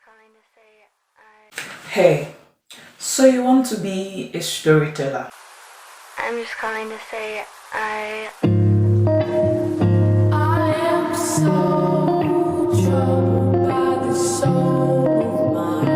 calling to say Hey, so you want to be a storyteller? I'm just calling to say I am so troubled by the soul of mine.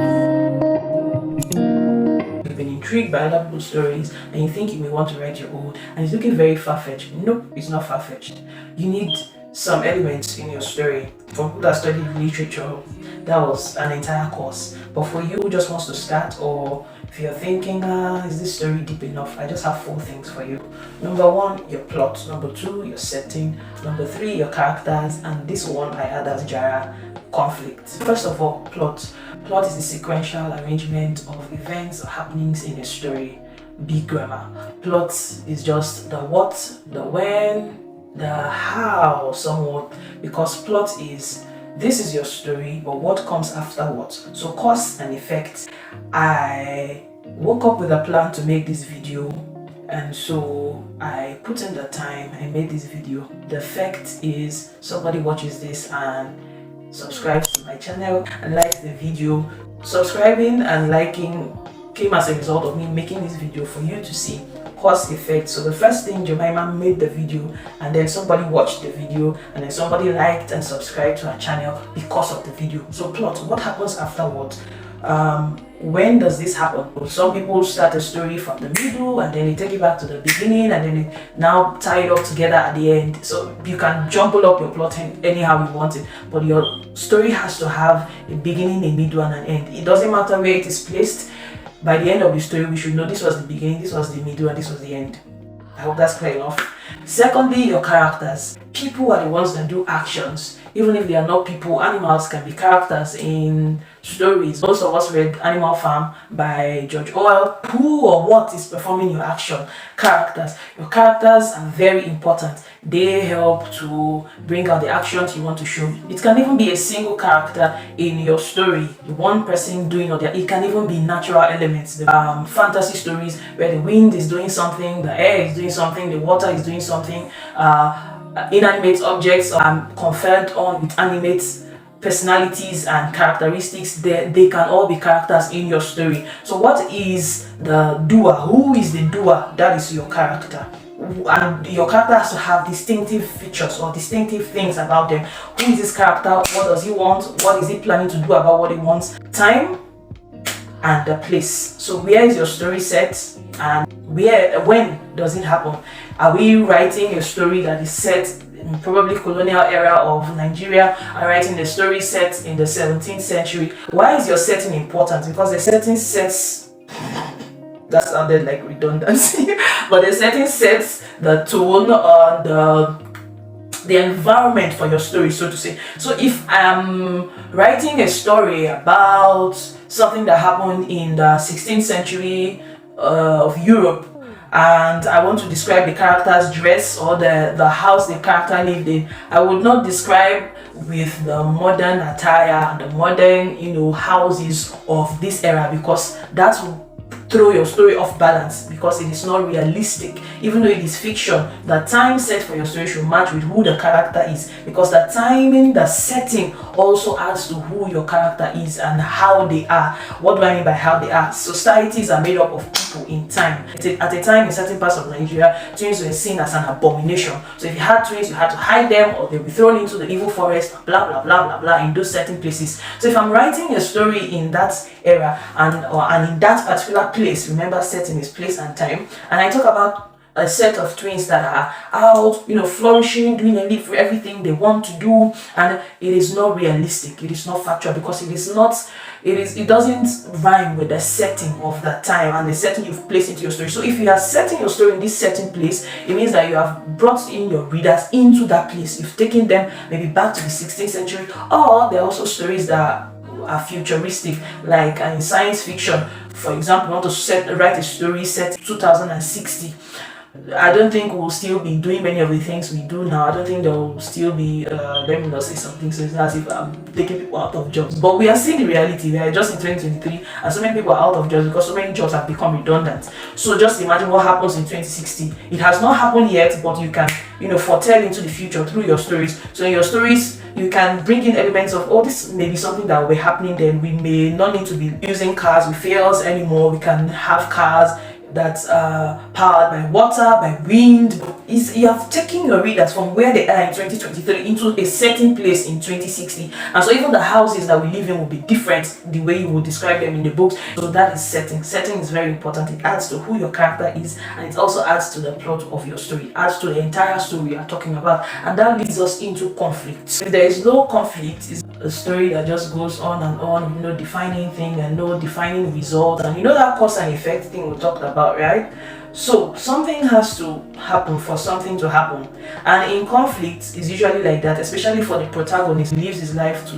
You've been intrigued by other people's stories and you think you may want to write your own and it's looking very far-fetched. Nope, it's not far-fetched. You need some elements in your story. For people that studied literature, that was an entire course. But for you who just wants to start, or if you're thinking, is this story deep enough? I just have 4 things for you. Number 1, your plot. Number 2, your setting. Number 3, your characters. And this one I add as Jara, conflict. First of all, plot. Plot is the sequential arrangement of events or happenings in a story. Big grammar. Plot is just the what, the when, the how, somewhat, because plot is this is your story, but what comes after what? So cause and effect. I woke up with a plan to make this video, and so I put in the time, I made this video. The effect is somebody watches this and subscribes to my channel and likes the video. Subscribing and liking came as a result of me making this video for you to see. Cause effect. So the first thing, Jemima made the video, and then somebody watched the video, and then somebody liked and subscribed to her channel because of the video. So plot, what happens afterwards? When does this happen? Some people start a story from the middle and then they take it back to the beginning and then they now tie it up together at the end. So you can jumble up your plot anyhow you want it, but your story has to have a beginning, a middle, and an end. It doesn't matter where it is placed. By the end of the story, we should know this was the beginning, this was the middle, and this was the end. I hope that's clear enough. Secondly, your characters. People are the ones that do actions. Even if they are not people, animals can be characters in stories. Most of us read Animal Farm by George Orwell. Who or what is performing your action? Characters. Your characters are very important. They help to bring out the actions you want to show. It can even be a single character in your story. One person doing or it can even be natural elements. The fantasy stories where the wind is doing something, the air is doing something, the water is doing something. Inanimate objects are conferred on with animate personalities and characteristics. They can all be characters in your story. So what is the doer? Who is the doer? That is your character. And your character has to have distinctive features or distinctive things about them. Who is this character? What does he want? What is he planning to do about what he wants? Time and the place. So where is your story set, and when does it happen? Are we writing a story that is set in probably colonial era of Nigeria? Are writing a story set in the 17th century? Why is your setting important? Because the setting sets, that sounded like redundancy, but the setting sets the tone on the environment for your story, so to say. So if I'm writing a story about something that happened in the 16th century of Europe, and I want to describe the character's dress or the house the character lived in, I would not describe with the modern attire and the modern, houses of this era, because that will throw your story off balance, because it is not realistic. Even though it is fiction, the time set for your story should match with who the character is, because the timing, the setting also adds to who your character is and how they are. What do I mean by how they are? Societies are made up of people in time. At a time in certain parts of Nigeria, twins were seen as an abomination. So if you had twins, you had to hide them or they'll be thrown into the evil forest, blah blah blah blah blah, in those certain places. So if I'm writing a story in that era and in that particular place, remember setting is place and time, and I talk about a set of twins that are out, flourishing, doing everything they want to do, and it is not realistic, it is not factual, because it doesn't rhyme with the setting of the time and the setting you've placed into your story. So if you are setting your story in this certain place, it means that you have brought in your readers into that place. You've taken them maybe back to the 16th century, or there are also stories that are futuristic, like in science fiction. For example, you want to write a story set 2060. I don't think we'll still be doing many of the things we do now. I don't think there will still be, let me not say something so it's as if I'm taking people out of jobs. But we are seeing the reality. We are just in 2023 and so many people are out of jobs because so many jobs have become redundant. So just imagine what happens in 2060. It has not happened yet, but you can foretell into the future through your stories. So in your stories, you can bring in elements of, oh, this may be something that will be happening, then we may not need to be using cars with fuels anymore. We can have cars that's powered by water, by wind. You have taken your readers from where they are in 2023 into a certain place in 2060, and so even the houses that we live in will be different the way you would describe them in the books. So that is setting. Setting is very important. It adds to who your character is, and it also adds to the plot of your story. It adds to the entire story you are talking about, and that leads us into conflict. If there is no conflict, it's a story that just goes on, defining thing and no defining result, and that cause and effect thing we talked about, right? So something has to happen for something to happen, and in conflict is usually like that, especially for the protagonist who lives his life to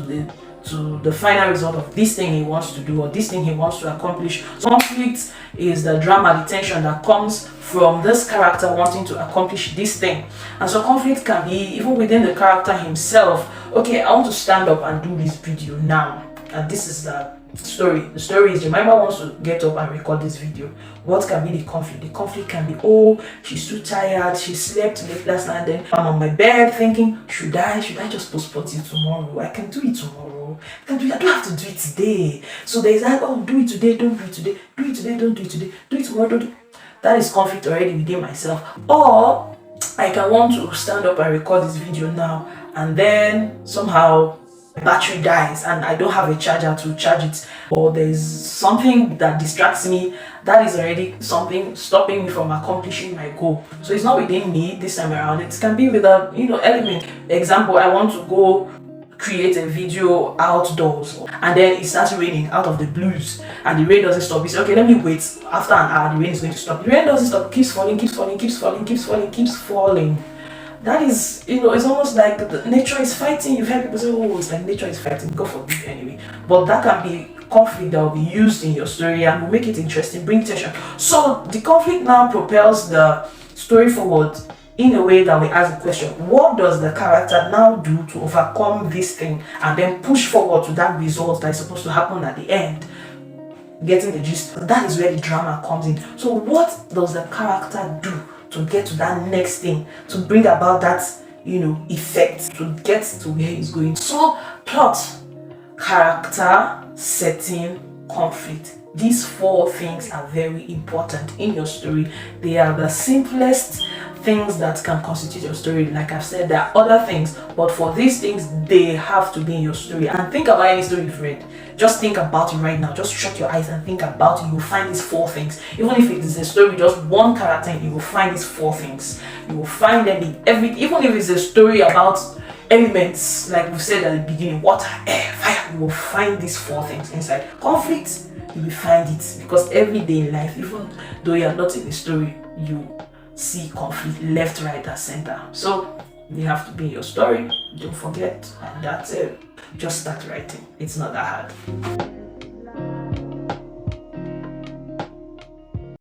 the final result of this thing he wants to do or this thing he wants to accomplish. So conflict is the drama, the tension that comes from this character wanting to accomplish this thing. And so conflict can be even within the character himself. Okay, I want to stand up and do this video now, and this is the story. The story is Jemima wants to get up and record this video. What can be the conflict? The conflict can be, oh, she's too tired, she slept late last night, then I'm on my bed thinking, should I just postpone it tomorrow? I can do it tomorrow. I don't have to do it today. So there's that, oh, do it today, don't do it today, do it today, don't do it today, do it tomorrow, don't do it. That is conflict already within myself. Or I can want to stand up and record this video now, and then somehow battery dies and I don't have a charger to charge it, or there's something that distracts me. That is already something stopping me from accomplishing my goal. So it's not within me this time around. It can be with a element. Example, I want to go create a video outdoors, and then it starts raining out of the blues and the rain doesn't stop. You say, okay, let me wait. After an hour the rain is going to stop. The rain doesn't stop, keeps falling, keeps falling, keeps falling, keeps falling, keeps falling. That is, it's almost like nature is fighting. You've heard people say, oh, it's like nature is fighting. God forbid, anyway. But that can be conflict that will be used in your story and will make it interesting, bring tension. So the conflict now propels the story forward in a way that we ask the question, what does the character now do to overcome this thing and then push forward to that result that is supposed to happen at the end? Getting the gist. That is where the drama comes in. So what does the character do to get to that next thing, to bring about that effect, to get to where he's going? So plot, character, setting, conflict. These 4 things are very important in your story. They are the simplest things that can constitute your story. Like I've said, there are other things, but for these things, they have to be in your story. And think about any story you've read. Just think about it right now. Just shut your eyes and think about it. You will find these 4 things. Even if it is a story with just one character, you will find these 4 things. You will find them in even if it's a story about elements, like we said at the beginning, water, air, fire, you will find these 4 things inside. Conflict, you will find it, because every day in life, even though you are not in the story, you see conflict left, right, and center. So they have to be in your story. Don't forget, and that's it. Just start writing. It's not that hard.